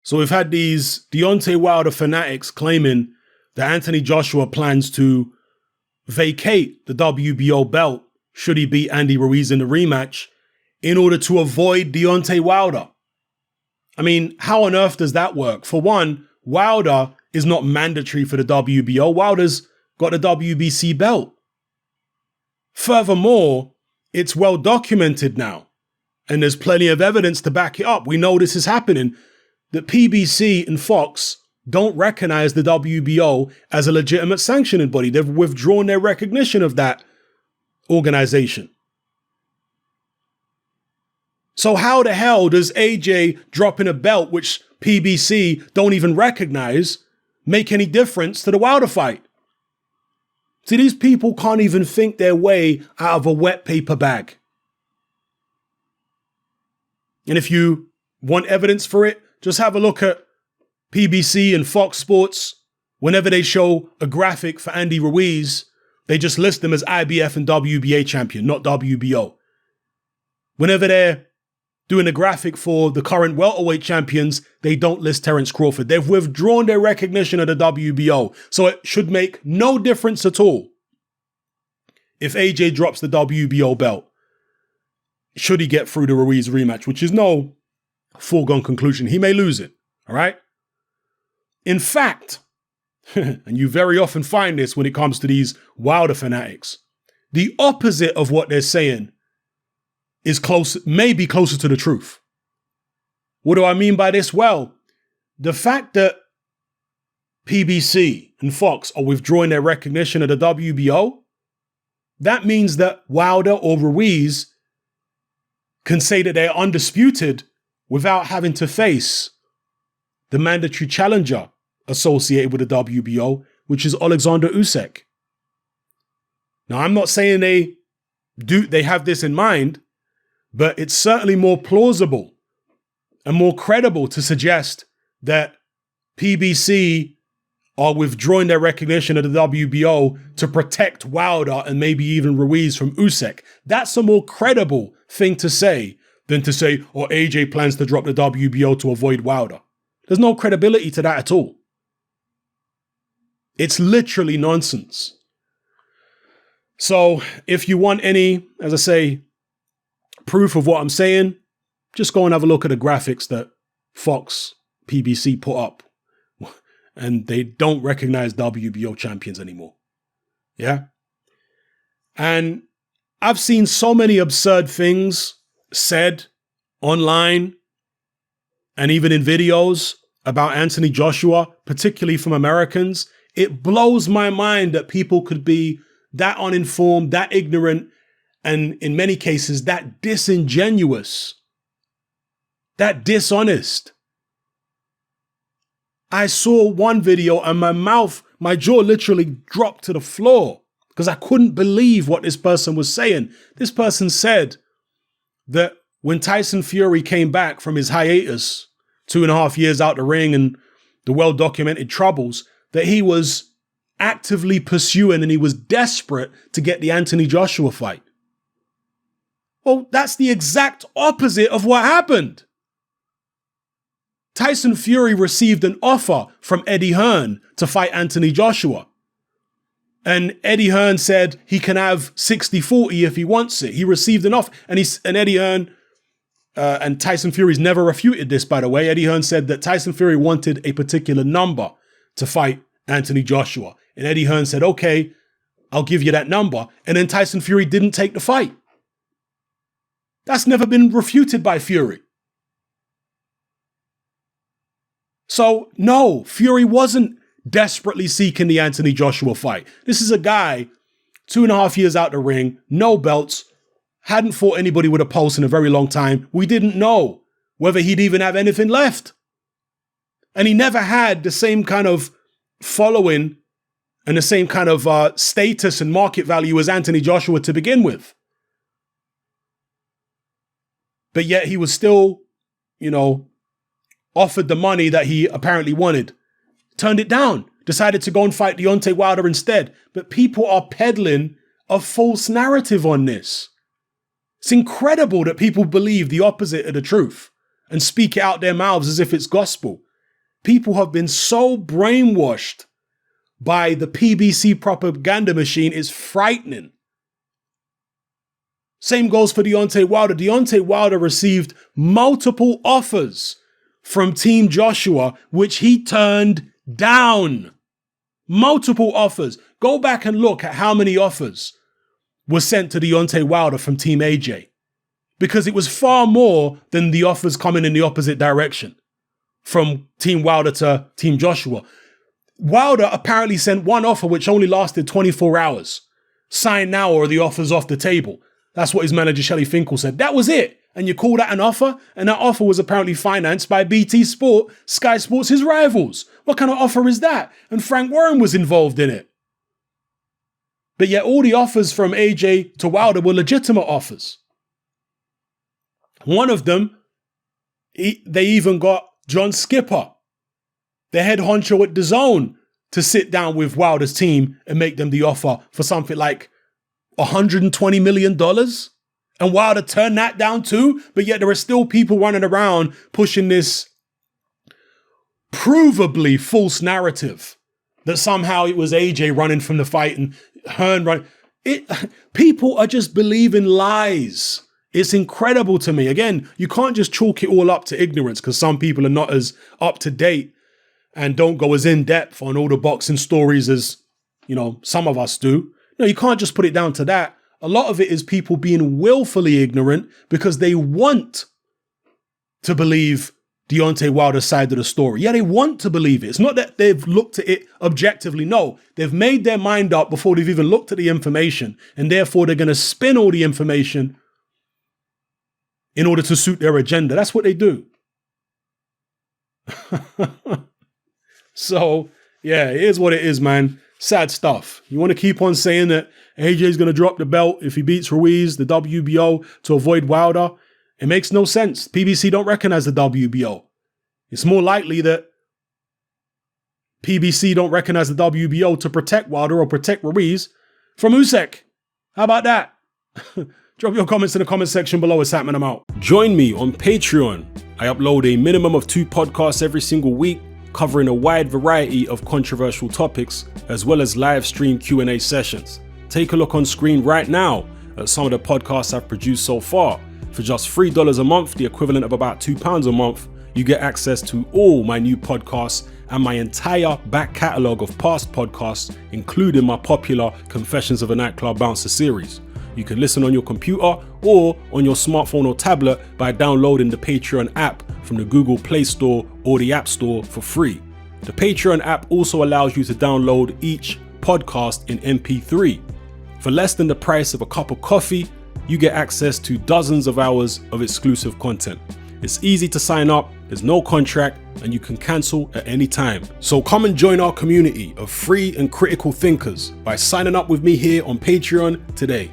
So we've had these Deontay Wilder fanatics claiming that Anthony Joshua plans to vacate the WBO belt should he beat Andy Ruiz in the rematch in order to avoid Deontay Wilder. I mean, how on earth does that work? For one, Wilder is not mandatory for the WBO. Wilder's got the WBC belt. Furthermore, it's well documented now, and there's plenty of evidence to back it up. We know this is happening, that PBC and Fox don't recognize the WBO as a legitimate sanctioning body. They've withdrawn their recognition of that organization. So how the hell does AJ dropping a belt which PBC don't even recognize make any difference to the Wilder fight? See, these people can't even think their way out of a wet paper bag. And if you want evidence for it, just have a look at PBC and Fox Sports. Whenever they show a graphic for Andy Ruiz, they just list them as IBF and WBA champion, not WBO. Whenever they're doing a graphic for the current welterweight champions, they don't list Terence Crawford. They've withdrawn their recognition of the WBO. So it should make no difference at all if AJ drops the WBO belt, should he get through the Ruiz rematch, which is no foregone conclusion. He may lose it, all right? In fact, and you very often find this when it comes to these Wilder fanatics, the opposite of what they're saying is maybe closer to the truth. What do I mean by this? Well, the fact that PBC and Fox are withdrawing their recognition of the WBO, that means that Wilder or Ruiz can say that they're undisputed without having to face the mandatory challenger associated with the WBO, which is Oleksandr Usyk. Now, I'm not saying they have this in mind, but it's certainly more plausible and more credible to suggest that PBC are withdrawing their recognition of the WBO to protect Wilder and maybe even Ruiz from Usyk. That's a more credible thing to say than to say, or AJ plans to drop the WBO to avoid Wilder. There's no credibility to that at all. It's literally nonsense. So if you want any, as I say, proof of what I'm saying, just go and have a look at the graphics that Fox PBC put up. And they don't recognize WBO champions anymore. Yeah? And I've seen so many absurd things said online and even in videos about Anthony Joshua, particularly from Americans. It blows my mind that people could be that uninformed, that ignorant, and in many cases, that disingenuous, that dishonest. I saw one video and my jaw literally dropped to the floor because I couldn't believe what this person was saying. This person said that when Tyson Fury came back from his hiatus, 2.5 years out the ring and the well-documented troubles, that he was actively pursuing and he was desperate to get the Anthony Joshua fight. Well, that's the exact opposite of what happened. Tyson Fury received an offer from Eddie Hearn to fight Anthony Joshua. And Eddie Hearn said he can have 60-40 if he wants it. He received an offer. And Eddie Hearn, and Tyson Fury's never refuted this, by the way. Eddie Hearn said that Tyson Fury wanted a particular number to fight Anthony Joshua. And Eddie Hearn said, okay, I'll give you that number. And then Tyson Fury didn't take the fight. That's never been refuted by Fury. So, no, Fury wasn't desperately seeking the Anthony Joshua fight. This is a guy, 2.5 years out the ring, no belts, hadn't fought anybody with a pulse in a very long time. We didn't know whether he'd even have anything left. And he never had the same kind of following and the same kind of status and market value as Anthony Joshua to begin with. But yet he was still, offered the money that he apparently wanted, turned it down, decided to go and fight Deontay Wilder instead. But people are peddling a false narrative on this. It's incredible that people believe the opposite of the truth and speak it out their mouths as if it's gospel. People have been so brainwashed by the PBC propaganda machine, it's frightening. Same goes for Deontay Wilder. Deontay Wilder received multiple offers from Team Joshua, which he turned down. Multiple offers. Go back and look at how many offers were sent to Deontay Wilder from Team AJ, because it was far more than the offers coming in the opposite direction from Team Wilder to Team Joshua. Wilder apparently sent one offer which only lasted 24 hours. Sign now or the offer's off the table. That's what his manager Shelley Finkel said. That was it. And you call that an offer? And that offer was apparently financed by BT Sport, Sky Sports, his rivals. What kind of offer is that? And Frank Warren was involved in it. But yet all the offers from AJ to Wilder were legitimate offers. One of them, they even got John Skipper, the head honcho at DAZN, to sit down with Wilder's team and make them the offer for something like $120 million. And Wilder turned that down too. But yet there are still people running around pushing this provably false narrative that somehow it was AJ running from the fight and Hearn running. People are just believing lies. It's incredible to me. Again, you can't just chalk it all up to ignorance because some people are not as up to date and don't go as in depth on all the boxing stories as, some of us do. No, you can't just put it down to that. A lot of it is people being willfully ignorant because they want to believe Deontay Wilder's side of the story. Yeah, they want to believe it. It's not that they've looked at it objectively. No, they've made their mind up before they've even looked at the information. And therefore, they're going to spin all the information in order to suit their agenda. That's what they do. So, yeah, it is what it is, man. Sad stuff. You want to keep on saying that AJ's going to drop the belt if he beats Ruiz, the WBO, to avoid Wilder. It makes no sense. PBC don't recognize the WBO. It's more likely that PBC don't recognize the WBO to protect Wilder or protect Ruiz from Usyk. How about that? Drop your comments in the comment section below. It's Haymon. I'm out. Join me on Patreon. I upload a minimum of 2 podcasts every single week, covering a wide variety of controversial topics, as well as live stream Q&A sessions. Take a look on screen right now at some of the podcasts I've produced so far. For just $3 a month, the equivalent of about £2 a month, you get access to all my new podcasts and my entire back catalogue of past podcasts, including my popular Confessions of a Nightclub Bouncer series. You can listen on your computer or on your smartphone or tablet by downloading the Patreon app from the Google Play Store or the App Store for free. The Patreon app also allows you to download each podcast in MP3. For less than the price of a cup of coffee, you get access to dozens of hours of exclusive content. It's easy to sign up, there's no contract, and you can cancel at any time. So come and join our community of free and critical thinkers by signing up with me here on Patreon today.